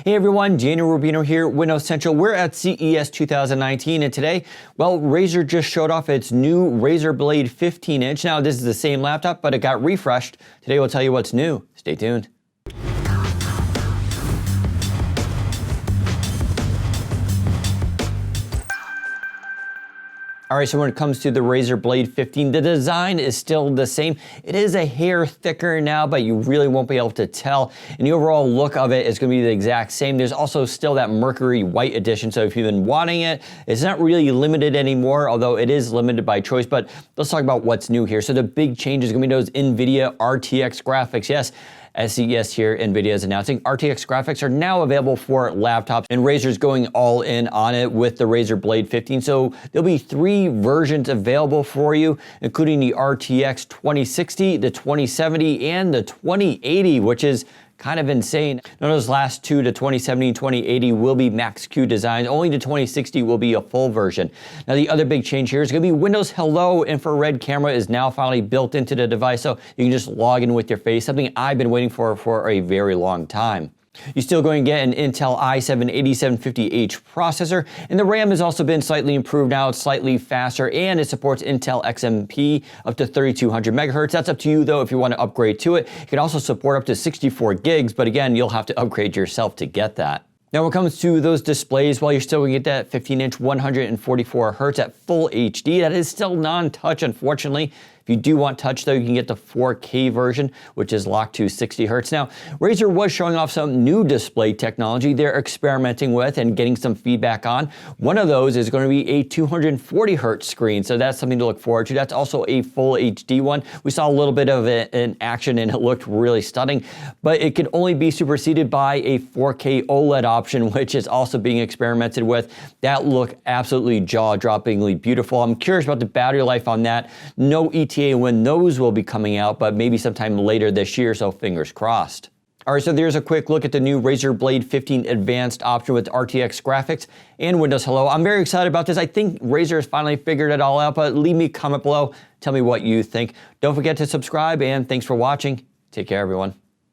Hey everyone, Daniel Rubino here, Windows Central. We're at CES 2019, and today, well, Razer just showed off its new Razer Blade 15-inch. Now, this is the same laptop, but it got refreshed. Today we'll tell you what's new. Stay tuned. All right, so when it comes to the Razer Blade 15, the design is still the same. It is a hair thicker now, but you really won't be able to tell. And the overall look of it is going to be the exact same. There's also still that Mercury White edition, so if you've been wanting it, it's not really limited anymore, although it is limited by choice. But let's talk about what's new here. So the big change is going to be those NVIDIA RTX graphics. Yes. At CES here, NVIDIA is announcing RTX graphics are now available for laptops, and Razer's going all in on it with the Razer Blade 15. So there'll be 3 versions available for you, including the RTX 2060, the 2070, and the 2080, which is kind of insane. None of those last 2, the 2070 and 2080, will be Max-Q designs. Only the 2060 will be a full version. Now, the other big change here is going to be Windows Hello infrared camera is now finally built into the device, so you can just log in with your face, something I've been waiting for a very long time. You're still going to get an Intel i7-8750H processor, and the RAM has also been slightly improved now. It's slightly faster, and it supports Intel XMP up to 3200 megahertz. That's up to you, though, if you want to upgrade to it. It can also support up to 64 gigs, but again, you'll have to upgrade yourself to get that. Now, when it comes to those displays, well, you're still going to get that 15-inch 144 hertz at full HD. That is still non-touch, unfortunately. If you do want touch, though, you can get the 4K version, which is locked to 60 hertz. Now, Razer was showing off some new display technology they're experimenting with and getting some feedback on. One of those is going to be a 240 hertz screen, so that's something to look forward to. That's also a full HD one. We saw a little bit of it in action, and it looked really stunning, but it could only be superseded by a 4K OLED option, which is also being experimented with. That looked absolutely jaw-droppingly beautiful. I'm curious about the battery life on that. No ETA when those will be coming out, but maybe sometime later this year, so fingers crossed. All right, so there's a quick look at the new Razer Blade 15 Advanced option with RTX graphics and Windows Hello. I'm very excited about this. I think Razer has finally figured it all out, but leave me a comment below. Tell me what you think. Don't forget to subscribe, and thanks for watching. Take care, everyone.